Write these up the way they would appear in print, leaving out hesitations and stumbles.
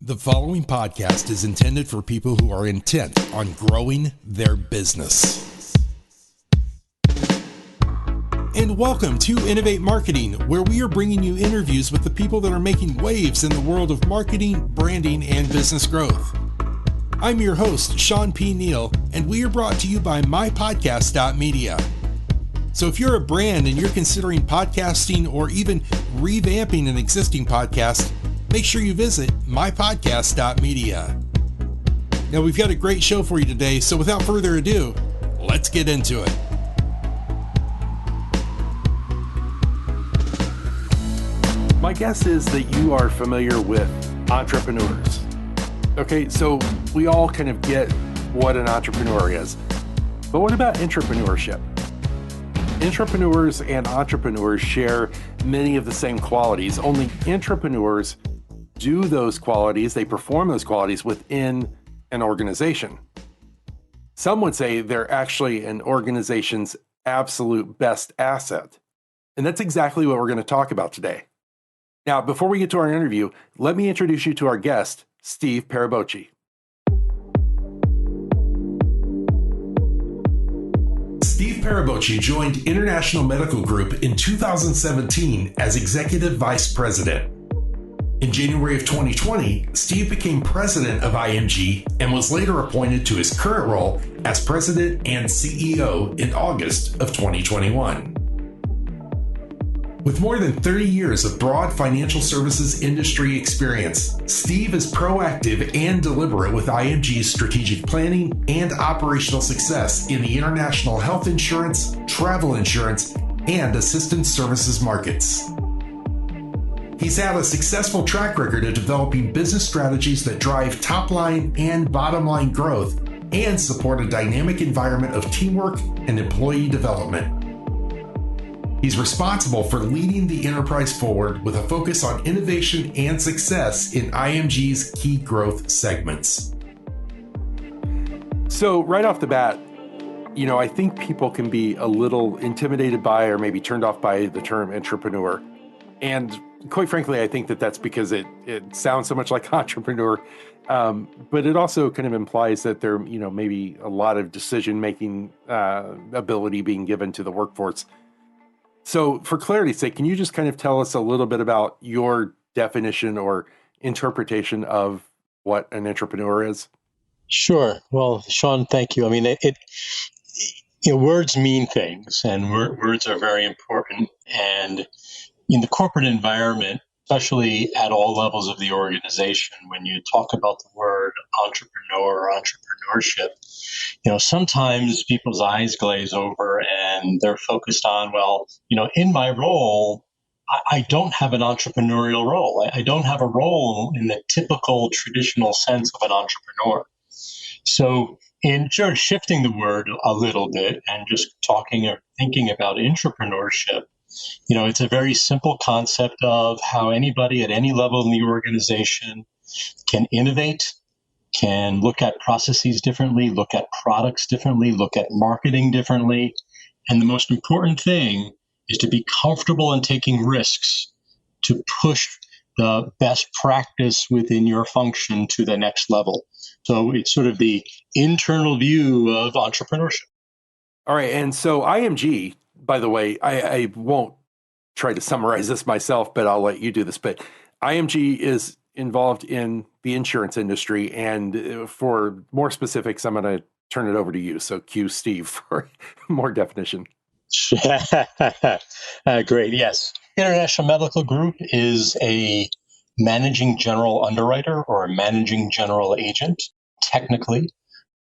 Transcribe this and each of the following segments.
The following podcast is intended for people who are intent on growing their business. And welcome to Innovate Marketing, where we are bringing you interviews with the people that are making waves in the world of marketing, branding, and business growth. I'm your host, shawnpneal, and we are brought to you by mypodcastmedia. So if you're a brand and you're considering podcasting or even revamping an existing podcast, make sure you visit mypodcast.media. Now, we've got a great show for you today, so without further ado, let's get into it. My guess is that you are familiar with entrepreneurs. Okay, so we all kind of get what an entrepreneur is. But what about intrapreneurship? Intrapreneurs and entrepreneurs share many of the same qualities, only intrapreneurs do those qualities, they perform those qualities within an organization. Some would say they're actually an organization's absolute best asset. And that's exactly what we're going to talk about today. Now, before we get to our interview, let me introduce you to our guest, Steve Paraboschi. Steve Paraboschi joined International Medical Group in 2017 as Executive Vice President. In January of 2020, Steve became President of IMG and was later appointed to his current role as President and CEO in August of 2021. With more than 30 years of broad financial services industry experience, Steve is proactive and deliberate with IMG's strategic planning and operational success in the international health insurance, travel insurance, and assistance services markets. He's had a successful track record of developing business strategies that drive top-line and bottom-line growth and support a dynamic environment of teamwork and employee development. He's responsible for leading the enterprise forward with a focus on innovation and success in IMG's key growth segments. So right off the bat, I think people can be a little intimidated by or maybe turned off by the term entrepreneur. And quite frankly, I think that that's because it sounds so much like entrepreneur, but it also kind of implies that there, maybe a lot of decision-making ability being given to the workforce. So for clarity's sake, can you just kind of tell us a little bit about your definition or interpretation of what an entrepreneur is? Sure. Well, Shawn, thank you. I mean, words mean things, and words are very important. And in the corporate environment, especially at all levels of the organization, when you talk about the word entrepreneur or entrepreneurship, sometimes people's eyes glaze over and they're focused on, in my role, I don't have an entrepreneurial role. I don't have a role in the typical traditional sense of an entrepreneur. So in sort of shifting the word a little bit and just talking or thinking about intrapreneurship, it's a very simple concept of how anybody at any level in the organization can innovate, can look at processes differently, look at products differently, look at marketing differently. And the most important thing is to be comfortable in taking risks to push the best practice within your function to the next level. So it's sort of the internal view of entrepreneurship. All right. And so IMG, by the way, I won't try to summarize this myself, but I'll let you do this. But IMG is involved in the insurance industry. And for more specifics, I'm going to turn it over to you. So cue Steve for more definition. Great. Yes. International Medical Group is a managing general underwriter or a managing general agent. Technically,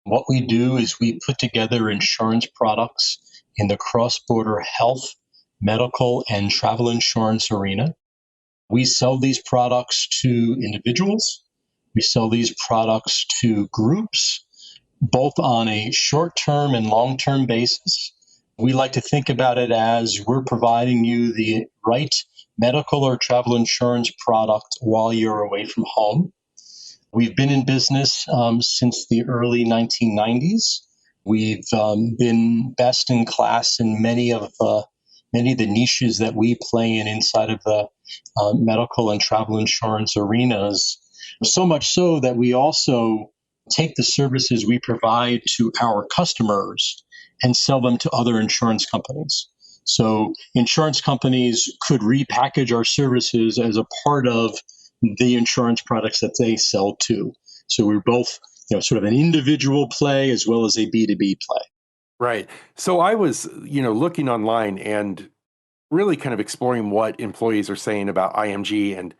what we do is we put together insurance products in the cross-border health, medical, and travel insurance arena. We sell these products to individuals. We sell these products to groups, both on a short-term and long-term basis. We like to think about it as we're providing you the right medical or travel insurance product while you're away from home. We've been in business since the early 1990s. We've been best in class in many of the niches that we play in inside of the medical and travel insurance arenas. So much so that we also take the services we provide to our customers and sell them to other insurance companies. So insurance companies could repackage our services as a part of the insurance products that they sell too. So we're both, sort of an individual play as well as a B2B play. Right. So I was, looking online and really kind of exploring what employees are saying about IMG. And,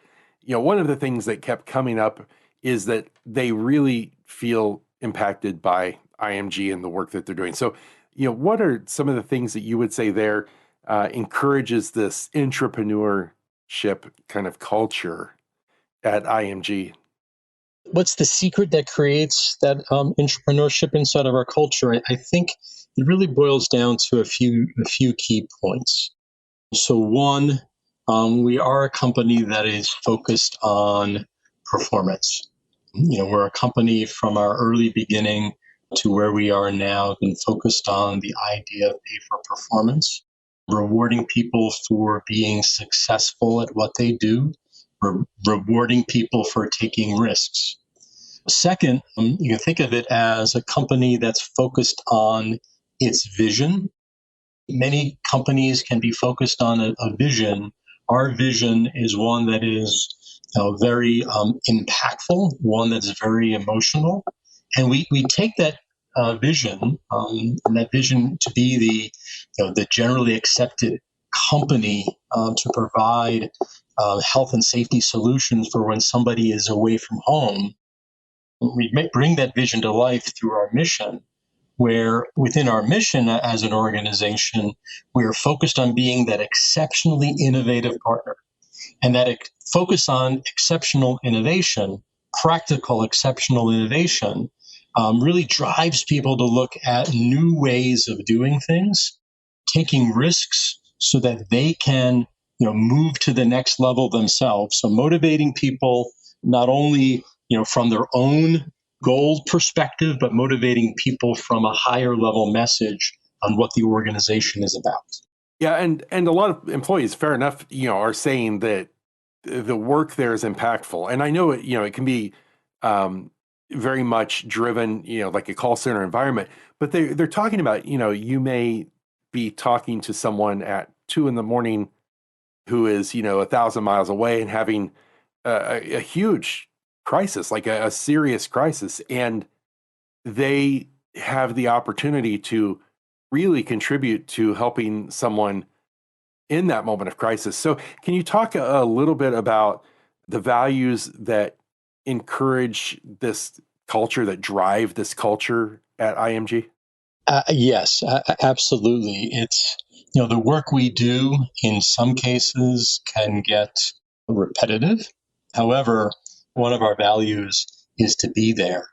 one of the things that kept coming up is that they really feel impacted by IMG and the work that they're doing. So, what are some of the things that you would say there encourages this intrapreneurship kind of culture at IMG? What's the secret that creates that entrepreneurship inside of our culture? I think it really boils down to a few key points. So one, we are a company that is focused on performance. We're a company from our early beginning to where we are now, been focused on the idea of pay for performance, rewarding people for being successful at what they do, rewarding people for taking risks. Second, you can think of it as a company that's focused on its vision. Many companies can be focused on a vision. Our vision is one that is very impactful, one that's very emotional. And we take that vision, and that vision to be the generally accepted company to provide health and safety solutions for when somebody is away from home. We bring that vision to life through our mission, where within our mission as an organization, we are focused on being that exceptionally innovative partner. And that focus on exceptional innovation, practical exceptional innovation, really drives people to look at new ways of doing things, taking risks so that they can move to the next level themselves. So motivating people not only from their own goal perspective, but motivating people from a higher level message on what the organization is about. Yeah, and a lot of employees, fair enough, are saying that the work there is impactful. And I know it can be very much driven, like a call center environment, but they're talking about, you may be talking to someone at 2 a.m. who is, 1,000 miles away and having a huge crisis, like a serious crisis. And they have the opportunity to really contribute to helping someone in that moment of crisis. So can you talk a little bit about the values that encourage this culture, that drive this culture at IMG? Yes, absolutely. It's, the work we do in some cases can get repetitive. However, one of our values is to be there.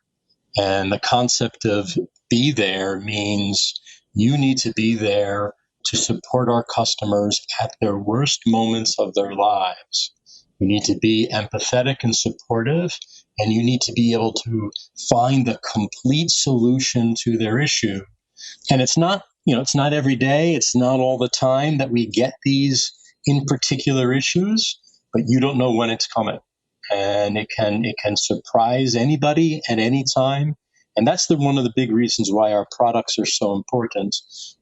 And the concept of be there means you need to be there to support our customers at their worst moments of their lives. You need to be empathetic and supportive, and you need to be able to find the complete solution to their issue. And it's not every day, it's not all the time that we get these in particular issues, but you don't know when it's coming. And it can surprise anybody at any time. And that's one of the big reasons why our products are so important.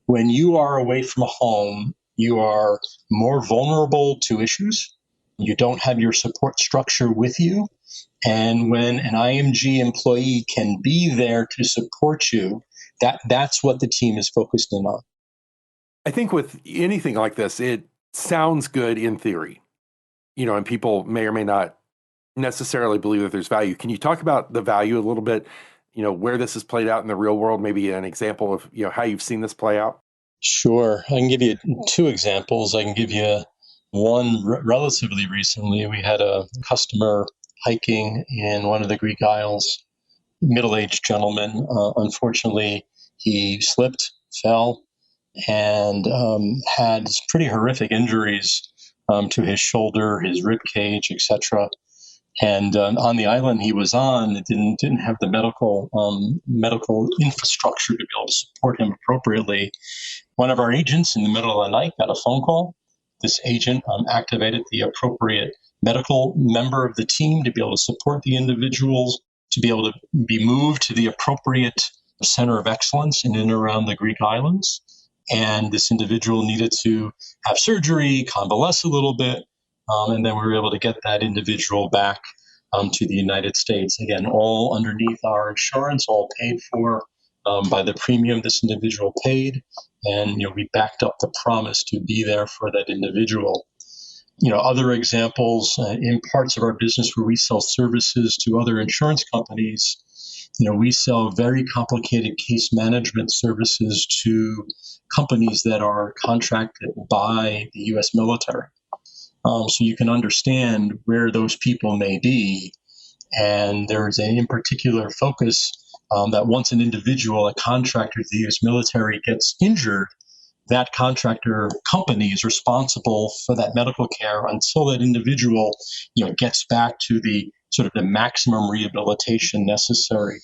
When you are away from home, you are more vulnerable to issues. You don't have your support structure with you. And when an IMG employee can be there to support you, that's what the team is focused in on. I think with anything like this, it sounds good in theory, and people may or may not necessarily believe that there's value. Can you talk about the value a little bit, where this is played out in the real world, maybe an example of, how you've seen this play out? Sure. I can give you two examples. I can give you one relatively recently. We had a customer hiking in one of the Greek Isles, middle-aged gentleman. Unfortunately, he slipped, fell, and had pretty horrific injuries to his shoulder, his rib cage, etc. And on the island he was on, it didn't have the medical infrastructure to be able to support him appropriately. One of our agents in the middle of the night got a phone call. This agent activated the appropriate medical member of the team to be able to support the individuals, to be able to be moved to the appropriate center of excellence in and around the Greek islands. And this individual needed to have surgery, convalesce a little bit, and then we were able to get that individual back to the United States. Again, all underneath our insurance, all paid for by the premium this individual paid. And, we backed up the promise to be there for that individual. Other examples in parts of our business where we sell services to other insurance companies, we sell very complicated case management services to companies that are contracted by the U.S. military. So you can understand where those people may be. And there's in particular focus that once an individual, a contractor to the U.S. military gets injured, that contractor company is responsible for that medical care until that individual, gets back to the sort of the maximum rehabilitation necessary.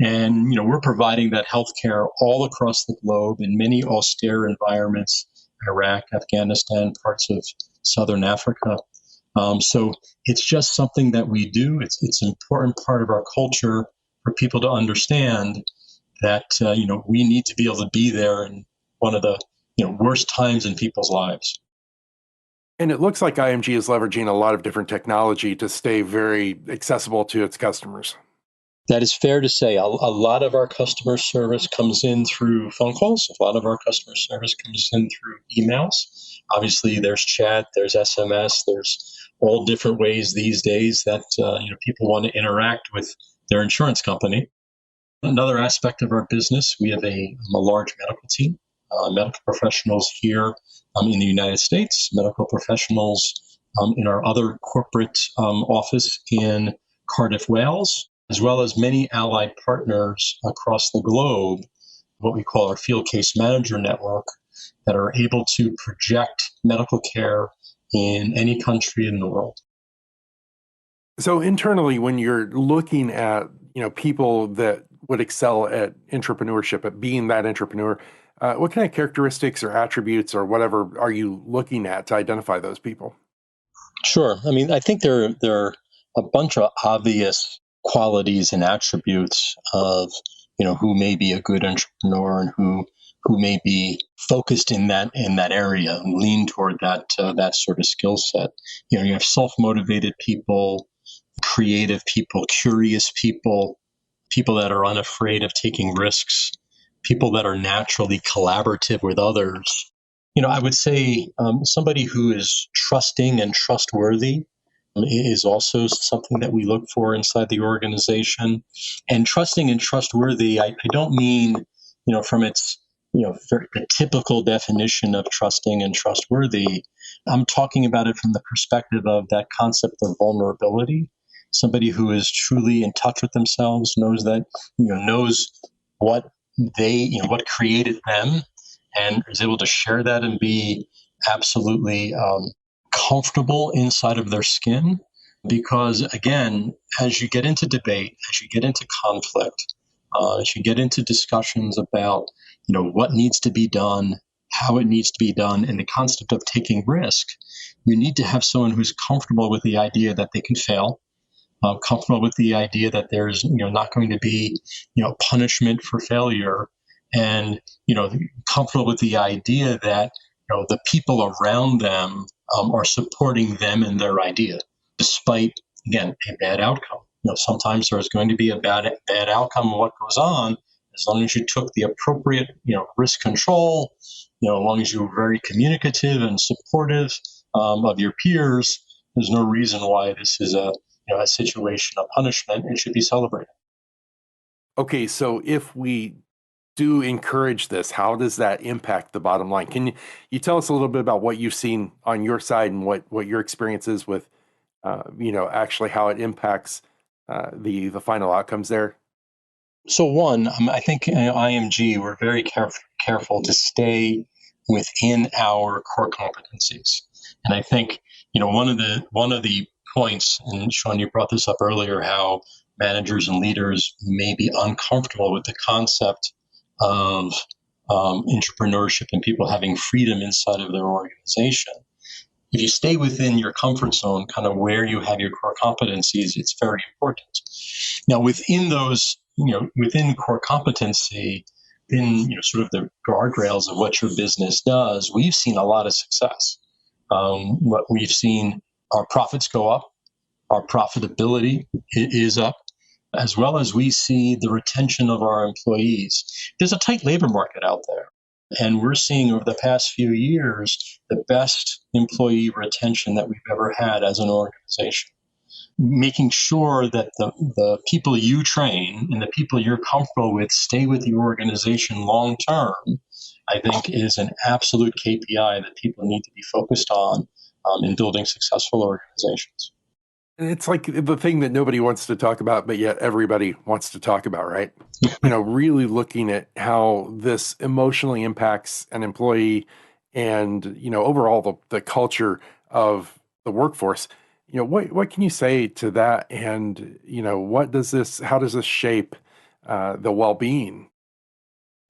And, we're providing that healthcare all across the globe in many austere environments, Iraq, Afghanistan, parts of Southern Africa. So it's just something that we do. It's an important part of our culture for people to understand that, we need to be able to be there in one of the, worst times in people's lives. And it looks like IMG is leveraging a lot of different technology to stay very accessible to its customers. That is fair to say. A lot of our customer service comes in through phone calls. A lot of our customer service comes in through emails. Obviously, there's chat, there's SMS, there's all different ways these days that people want to interact with their insurance company. Another aspect of our business, we have a large medical team, medical professionals here in the United States, medical professionals in our other corporate office in Cardiff, Wales, as well as many allied partners across the globe, what we call our field case manager network, that are able to project medical care in any country in the world. So internally, when you're looking at people that would excel at intrapreneurship, at being that entrepreneur, what kind of characteristics or attributes or whatever are you looking at to identify those people? Sure. I mean, I think there are a bunch of obvious qualities and attributes of who may be a good entrepreneur and who may be focused in that area and lean toward that sort of skill set. You have self-motivated people, creative people, curious people, people that are unafraid of taking risks, people that are naturally collaborative with others. I would say somebody who is trusting and trustworthy is also something that we look for inside the organization. And trusting and trustworthy, I don't mean, from its, the typical definition of trusting and trustworthy. I'm talking about it from the perspective of that concept of vulnerability. Somebody who is truly in touch with themselves, knows that, knows what what created them, and is able to share that and be absolutely comfortable inside of their skin. Because again, as you get into debate, as you get into conflict, as you get into discussions about, what needs to be done, how it needs to be done, and the concept of taking risk, you need to have someone who's comfortable with the idea that they can fail, comfortable with the idea that there's, not going to be, punishment for failure, and, comfortable with the idea that, the people around them are supporting them and their idea, despite, again, a bad outcome. Sometimes there's going to be a bad outcome of what goes on. As long as you took the appropriate, risk control, as long as you were very communicative and supportive of your peers, there's no reason why this is a situation of punishment. It should be celebrated. Okay, so if we do encourage this, how does that impact the bottom line? Can you tell us a little bit about what you've seen on your side and what your experience is with, actually how it impacts the final outcomes there? So one, I think IMG, we're very careful to stay within our core competencies. And I think, one of the points, and Shawn, you brought this up earlier, how managers and leaders may be uncomfortable with the concept of entrepreneurship and people having freedom inside of their organization. if you stay within your comfort zone, kind of where you have your core competencies, it's very important. Now, within those, within core competency, in sort of the guardrails of what your business does, we've seen a lot of success. What we've seen, our profits go up, our profitability is up, as well as we see the retention of our employees. There's a tight labor market out there, and we're seeing over the past few years the best employee retention that we've ever had as an organization. Making sure that the people you train and the people you're comfortable with stay with the organization long term, I think is an absolute KPI that people need to be focused on in building successful organizations. And it's like the thing that nobody wants to talk about, but yet everybody wants to talk about, right? Really looking at how this emotionally impacts an employee and, overall the culture of the workforce. What can you say to that? And, how does this shape the well-being?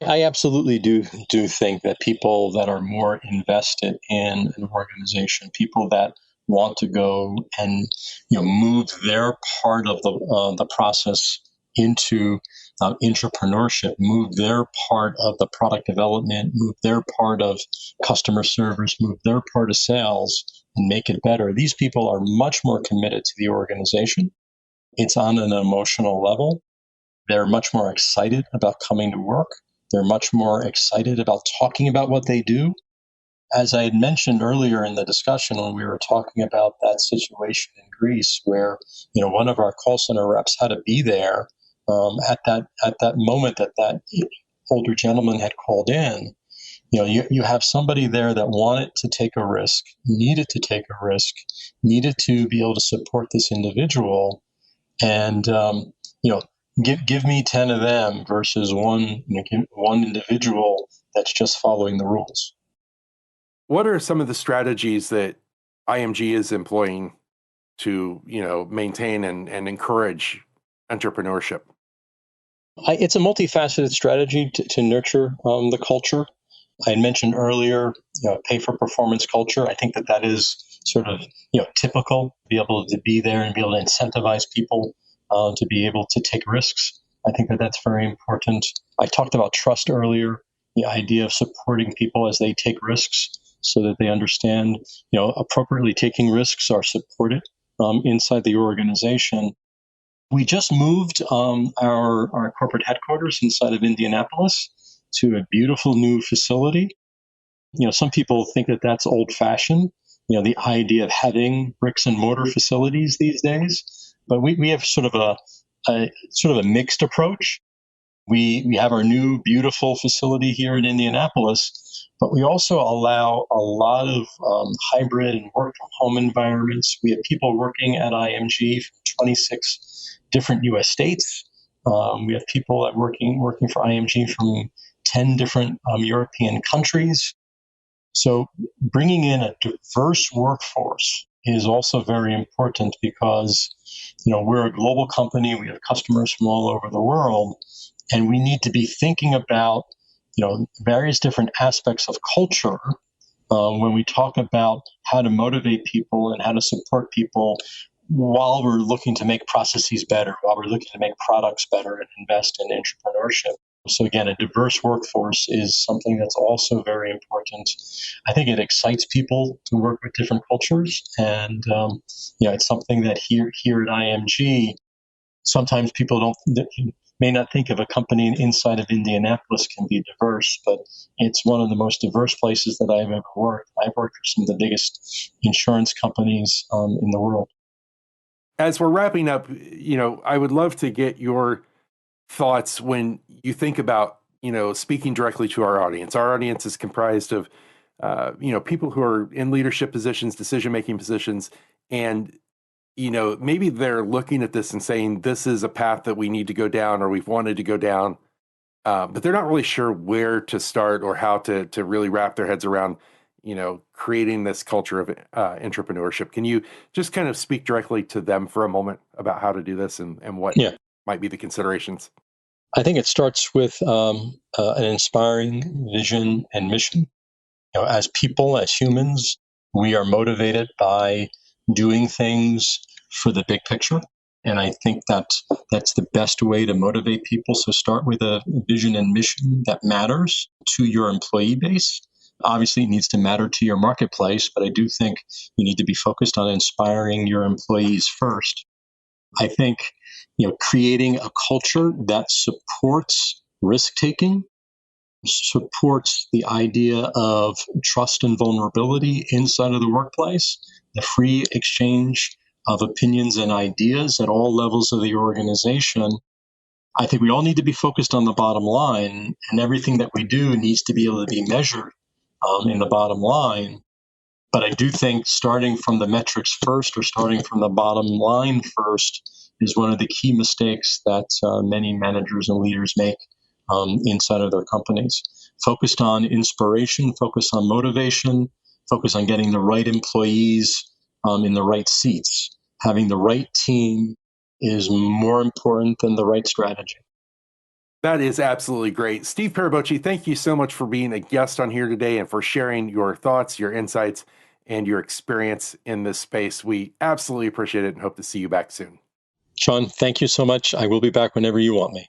I absolutely do think that people that are more invested in an organization, people that want to go and move their part of the process into intrapreneurship, move their part of the product development, move their part of customer service, move their part of sales, and make it better. These people are much more committed to the organization. It's on an emotional level. They're much more excited about coming to work. They're much more excited about talking about what they do. As I had mentioned earlier in the discussion when we were talking about that situation in Greece, where one of our call center reps had to be there at that moment that older gentleman had called in. You have somebody there that wanted to take a risk, needed to take a risk, needed to be able to support this individual, and give me 10 of them versus one individual that's just following the rules. What are some of the strategies that IMG is employing to, maintain and encourage entrepreneurship? It's a multifaceted strategy to nurture the culture. I had mentioned earlier, pay for performance culture. I think that is sort of, typical, to be able to be there and be able to incentivize people to be able to take risks. I think that's very important. I talked about trust earlier, the idea of supporting people as they take risks so that they understand, appropriately taking risks are supported inside the organization. We just moved our corporate headquarters inside of Indianapolis to a beautiful new facility. Some people think that that's old-fashioned, the idea of having bricks and mortar facilities these days. But we have sort of a mixed approach. We have our new beautiful facility here in Indianapolis, but we also allow a lot of hybrid and work from home environments. We have people working at IMG from 26 different U.S. states. We have people that working for IMG from 10 different European countries. So bringing in a diverse workforce is also very important because, we're a global company. We have customers from all over the world, and we need to be thinking about, various different aspects of culture when we talk about how to motivate people and how to support people while we're looking to make processes better, while we're looking to make products better and invest in entrepreneurship. So again, a diverse workforce is something that's also very important. I think it excites people to work with different cultures, and it's something that here at IMG, sometimes people may not think of a company inside of Indianapolis can be diverse, but it's one of the most diverse places that I've ever worked. I've worked for some of the biggest insurance companies in the world. As we're wrapping up, I would love to get your thoughts when you think about, speaking directly to our audience. Our audience is comprised of, people who are in leadership positions, decision-making positions, and, maybe they're looking at this and saying, this is a path that we need to go down or we've wanted to go down, but they're not really sure where to start or how to really wrap their heads around, creating this culture of entrepreneurship. Can you just kind of speak directly to them for a moment about how to do this and what might be the considerations? I think it starts with an inspiring vision and mission. As people, as humans, We are motivated by doing things for the big picture. And I think that's the best way to motivate people. So start with a vision and mission that matters to your employee base. Obviously, it needs to matter to your marketplace, but I do think you need to be focused on inspiring your employees first. I think, creating a culture that supports risk-taking, supports the idea of trust and vulnerability inside of the workplace, the free exchange of opinions and ideas at all levels of the organization. I think we all need to be focused on the bottom line, and everything that we do needs to be able to be measured in the bottom line. But I do think starting from the metrics first, or starting from the bottom line first, is one of the key mistakes that many managers and leaders make inside of their companies. Focused on inspiration, focused on motivation, focus on getting the right employees in the right seats. Having the right team is more important than the right strategy. That is absolutely great. Steve Paraboschi, thank you so much for being a guest on here today and for sharing your thoughts, your insights, and your experience in this space. We absolutely appreciate it and hope to see you back soon. Shawn, thank you so much. I will be back whenever you want me.